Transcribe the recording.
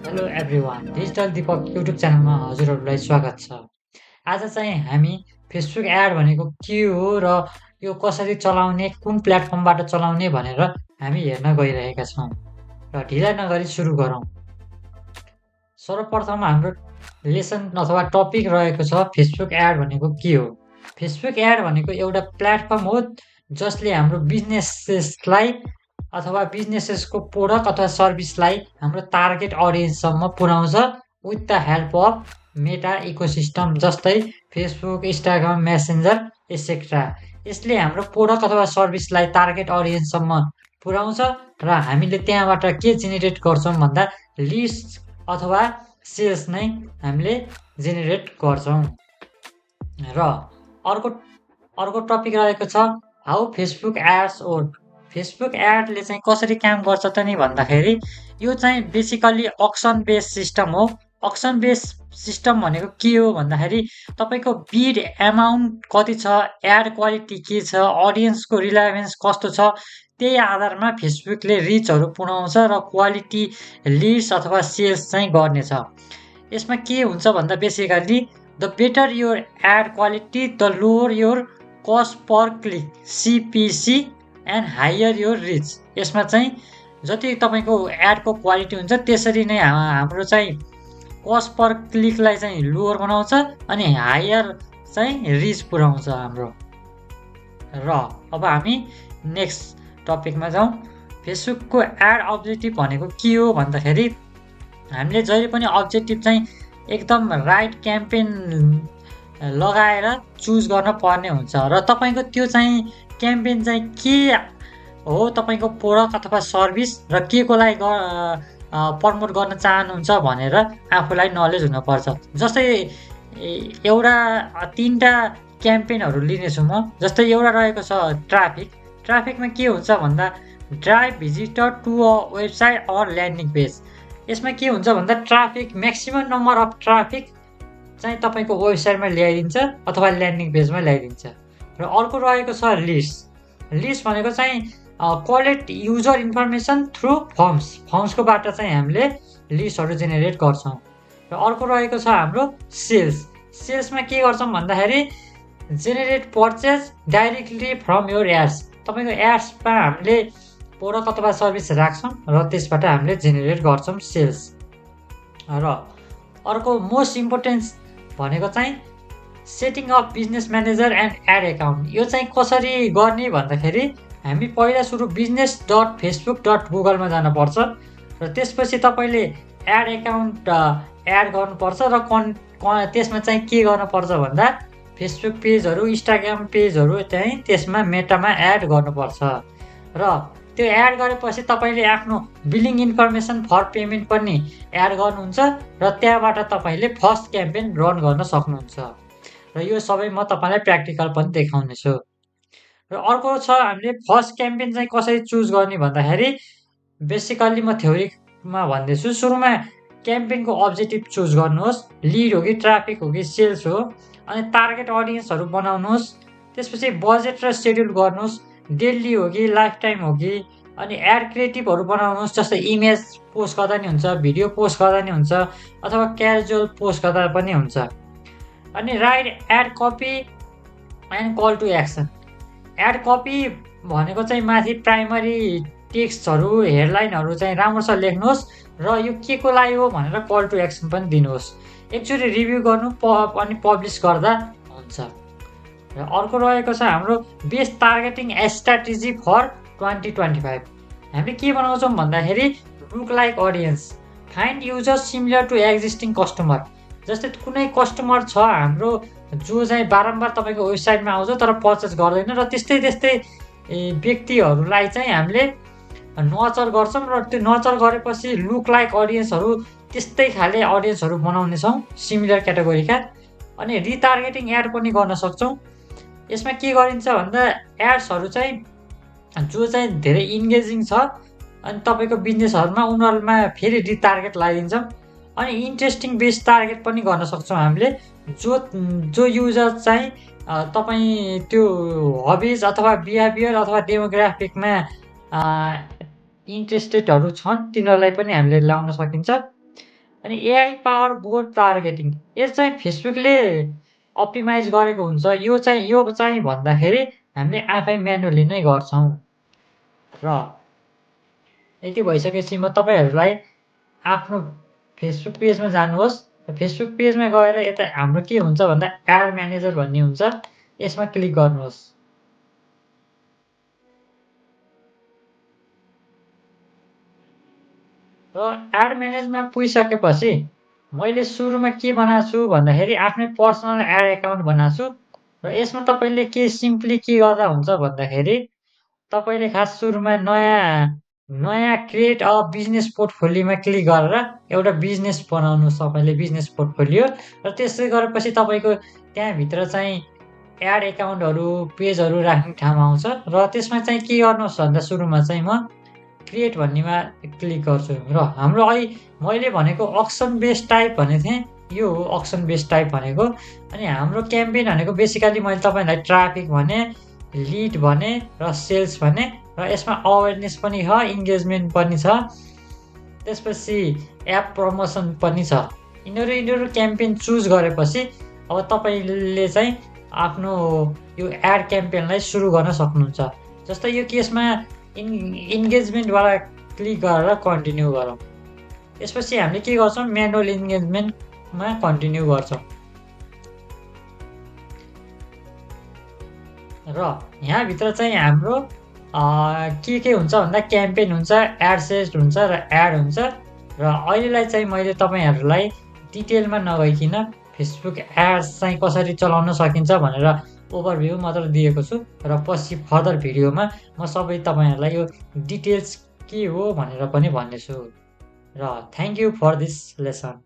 Hello everyone digital Deepak YouTube च्यानलमा हजुरहरूलाई स्वागत छ। आज चाहिँ हामी फेसबुक एड भनेको के हो र यो कसरी चलाउने, कुन प्लेटफर्मबाट चलाउने भनेर हामी हेर्न गइरहेका छौँ। र ढिला नगरी सुरु गरौँ। सर्वप्रथम हाम्रो लेसन अथवा टपिक रहेको छ फेसबुक एड भनेको के हो। फेसबुक एड भनेको एउटा प्लेटफर्म हो जसले हाम्रो बिजनेसेसलाई अथवा बिजनेसेसको प्रोडक्ट अथवा सर्भिसलाई हाम्रो टार्गेट अडियन्ससम्म पुर्याउँछ with the help of Meta ecosystem जस्तै फेसबुक, इन्स्टाग्राम, मेसेन्जर एसेक्ट्रा। यसले हाम्रो प्रोडक्ट अथवा सर्भिसलाई टार्गेट अडियन्ससम्म पुर्याउँछ र हामीले त्यहाँबाट के जेनेरेट गर्छौँ भन्दा लिस्ट अथवा सेल्स नै हामीले जेनेरेट गर्छौँ। र अर्को अर्को टपिक रहेको छ how Facebook ads work. Facebook एडले चाहिँ कसरी काम गर्छ त नि भन्दाखेरि यो चाहिँ बेसिकल्ली अक्सन बेस्ड सिस्टम हो। अक्सन बेस्ड सिस्टम भनेको के हो भन्दाखेरि तपाईँको बिड एमाउन्ट कति छ, एड क्वालिटी के छ, अडियन्सको रिलेभेन्स कस्तो छ, त्यही आधारमा फेसबुकले रिचहरू पुर्याउँछ र क्वालिटी लिड्स अथवा सेल्स चाहिँ गर्नेछ। यसमा के हुन्छ भन्दा basically the better your ad quality the lower your cost per click CPC and higher your reach. यसमा चाहिँ जति तपाईँको एडको क्वालिटी हुन्छ त्यसरी नै हाम्रो चाहिँ कस्ट पर क्लिकलाई चाहिँ लोवर बनाउँछ अनि हायर चाहिँ रिच पुर्याउँछ हाम्रो। र अब हामी नेक्स्ट टपिकमा जाउँ। फेसबुकको एड अब्जेक्टिभ भनेको के हो भन्दाखेरि हामीले जहिले पनि अब्जेक्टिभ चाहिँ एकदम राइट क्याम्पेन लगाएर चुज गर्न पर्ने हुन्छ र तपाईँको त्यो चाहिँ क्याम्पेन चाहिँ के हो, तपाईँको प्रोडक्ट अथवा सर्भिस र के को लागि प्रमोट गर्न चाहनुहुन्छ भनेर आफूलाई नलेज हुनुपर्छ। जस्तै एउटा 3टा क्याम्पेनहरू लिनेछु म। जस्तै एउटा रहेको छ ट्राफिक। ट्राफिकमा के हुन्छ भन्दा drive visitor to a website or landing page. यसमा के हुन्छ भन्दा traffic maximum number of traffic चाहिँ तपाईँको वेबसाइटमा ल्याइदिन्छ अथवा ल्यान्डिङ पेजमा ल्याइदिन्छ। र अर्को रहेको छ लिस्ट। लिस्ट भनेको चाहिँ कलेक्ट युजर इन्फर्मेसन थ्रु फर्म्सकोबाट चाहिँ हामीले लिस्टहरू जेनेरेट गर्छौँ। र अर्को रहेको छ हाम्रो सेल्स। सेल्समा के गर्छौँ भन्दाखेरि generate purchase directly from your ads. तपाईँको एड्समा हामीले प्रोडक्ट अथवा सर्भिस राख्छौँ र त्यसबाट हामीले जेनेरेट गर्छौँ सेल्स। र अर्को मोस्ट इम्पोर्टेन्ट भनेको चाहिँ setting up business manager and ad account. यो चाहिँ कसरी गर्ने भन्दाखेरि हामी पहिला सुरु business.facebook.google-मा जानुपर्छ र त्यसपछि तपाईँले एड एकाउन्ट एड गर्नुपर्छ र त्यसमा चाहिँ के गर्नुपर्छ भन्दा फेसबुक पेजहरू, इन्स्टाग्राम पेजहरू चाहिँ त्यसमा मेटामा एड गर्नुपर्छ र त्यो एड गरेपछि तपाईँले आफ्नो बिलिङ इन्फर्मेसन फर पेमेन्ट पनि एड गर्नुहुन्छ र त्यहाँबाट तपाईँले फर्स्ट क्याम्पेन रन गर्न सक्नुहुन्छ। र यो सबै म तपाईँलाई प्र्याक्टिकल पनि देखाउनेछु। र अर्को छ हामीले फर्स्ट क्याम्पेन चाहिँ कसरी चुज गर्ने भन्दाखेरि बेसिकल्ली म थ्योरीमा भन्दैछु। सुरुमा क्याम्पेनको अब्जेक्टिभ चुज गर्नुहोस्, लिड हो कि ट्राफिक हो कि सेल्स हो, अनि टार्गेट अडियन्सहरू बनाउनुहोस्। त्यसपछि बजेट र सेड्युल गर्नुहोस्, डेली हो कि लाइफ टाइम हो कि, अनि एड क्रिएटिभहरू बनाउनुहोस्। जस्तै इमेज पोस्ट गर्दा नि हुन्छ, भिडियो पोस्ट गर्दा नि हुन्छ अथवा क्याजुअल पोस्ट गर्दा पनि हुन्छ। अनि write ad copy and call to action. Ad copy भनेको चाहिँ माथि प्राइमरी टेक्स्टहरू, हेडलाइनहरू चाहिँ राम्रोसँग लेख्नुहोस् र यो के को लागि हो भनेर कल टु एक्सन पनि दिनुहोस्। एकचोटि रिभ्यू गर्नु अनि पब्लिस गर्दा हुन्छ। र अर्को रहेको छ हाम्रो बेस्ट टार्गेटिङ स्ट्राटेजी फर 2025। हामीले के बनाउँछौँ भन्दाखेरि look like audience, find users similar to existing customer. जस्तै कुनै कस्टमर छ हाम्रो जो चाहिँ बारम्बार तपाईँको वेबसाइटमा आउँछ तर पर्चेस गर्दैन र त्यस्तै व्यक्तिहरूलाई चाहिँ हामीले नर्चर गर्छौँ र त्यो नर्चर गरेपछि लुक लाइक अडियन्सहरू त्यस्तै खाले अडियन्सहरू बनाउनेछौँ सिमिलर क्याटेगोरीका। अनि रिटार्गेटिङ एड पनि गर्न सक्छौँ। यसमा के गरिन्छ भन्दा एड्सहरू चाहिँ जो चाहिँ धेरै इन्गेजिङ छ अनि तपाईँको बिजनेसहरूमा उनीहरूमा फेरि रिटार्गेट लगाइदिन्छौँ। अनि इन्ट्रेस्टिङ बेस्ड टार्गेट पनि गर्न सक्छौँ हामीले। जो युजर चाहिँ तपाईँ त्यो हबिज अथवा बिहेभियर अथवा डेमोग्राफिकमा इन्ट्रेस्टेडहरू छन् तिनीहरूलाई पनि हामीले ल्याउन सकिन्छ। अनि एआई पावर बोट टार्गेटिङ यो चाहिँ फेसबुकले अप्टिमाइज गरेको हुन्छ। यो चाहिँ भन्दाखेरि हामीले आफै म्यानुअली नै गर्छौँ। र यति भइसकेपछि म तपाईँहरूलाई आफ्नो फेसबुक पेजमा जानुहोस्। फेसबुक पेजमा गएर यता हाम्रो के हुन्छ भन्दा एड म्यानेजर भन्ने हुन्छ, यसमा क्लिक गर्नुहोस्। र एड म्यानेजमा पुगिसकेपछि मैले सुरुमा के बनाएको छु भन्दाखेरि आफ्नै पर्सनल एड एकाउन्ट बनाएको छु। र यसमा तपाईँले सिम्पली के गर्दा हुन्छ भन्दाखेरि तपाईँले खास सुरुमा नयाँ क्रिएट अ बिजनेस पोर्टफोलियोमा क्लिक गरेर एउटा बिजनेस बनाउनुहोस् तपाईँले बिजनेस पोर्टफोलियो। र त्यसै गरेपछि तपाईँको त्यहाँभित्र चाहिँ एड एकाउन्टहरू पेजहरू राख्ने ठाउँ आउँछ। र त्यसमा चाहिँ के गर्नुहोस् भन्दा सुरुमा चाहिँ म क्रिएट भन्नेमा क्लिक गर्छु। र हाम्रो मैले भनेको अक्सन बेस्ड टाइप भनेको थिएँ, यो हो अक्सन बेस्ड टाइप भनेको। अनि हाम्रो क्याम्पेन भनेको बेसिकली मैले तपाईँलाई ट्राफिक भने, लिड भने र सेल्स भने, र यसमा अवेरनेस पनि छ, इन्गेजमेन्ट पनि छ, त्यसपछि एप प्रमोसन पनि छ। यिनीहरू क्याम्पेन चुज गरेपछि अब तपाईँले चाहिँ आफ्नो यो एड क्याम्पेनलाई सुरु गर्न सक्नुहुन्छ। जस्तै यो केसमा इन्गेजमेन्टवाला क्लिक गरेर कन्टिन्यू गरौँ। त्यसपछि हामीले के गर्छौँ, म्यानुअल इन्गेजमेन्टमा कन्टिन्यू गर्छौँ। र यहाँभित्र चाहिँ हाम्रो के हुन्छ भन्दा क्याम्पेन हुन्छ, एड सेट हुन्छ र एड हुन्छ। र अहिलेलाई चाहिँ मैले तपाईँहरूलाई डिटेलमा नगइकन फेसबुक एड्स चाहिँ कसरी चलाउन सकिन्छ भनेर ओभरभ्यू मात्र दिएको छु। र पछि फर्दर भिडियोमा म सबै तपाईँहरूलाई यो डिटेल्स के हो भनेर पनि भन्नेछु। र thank you for this lesson.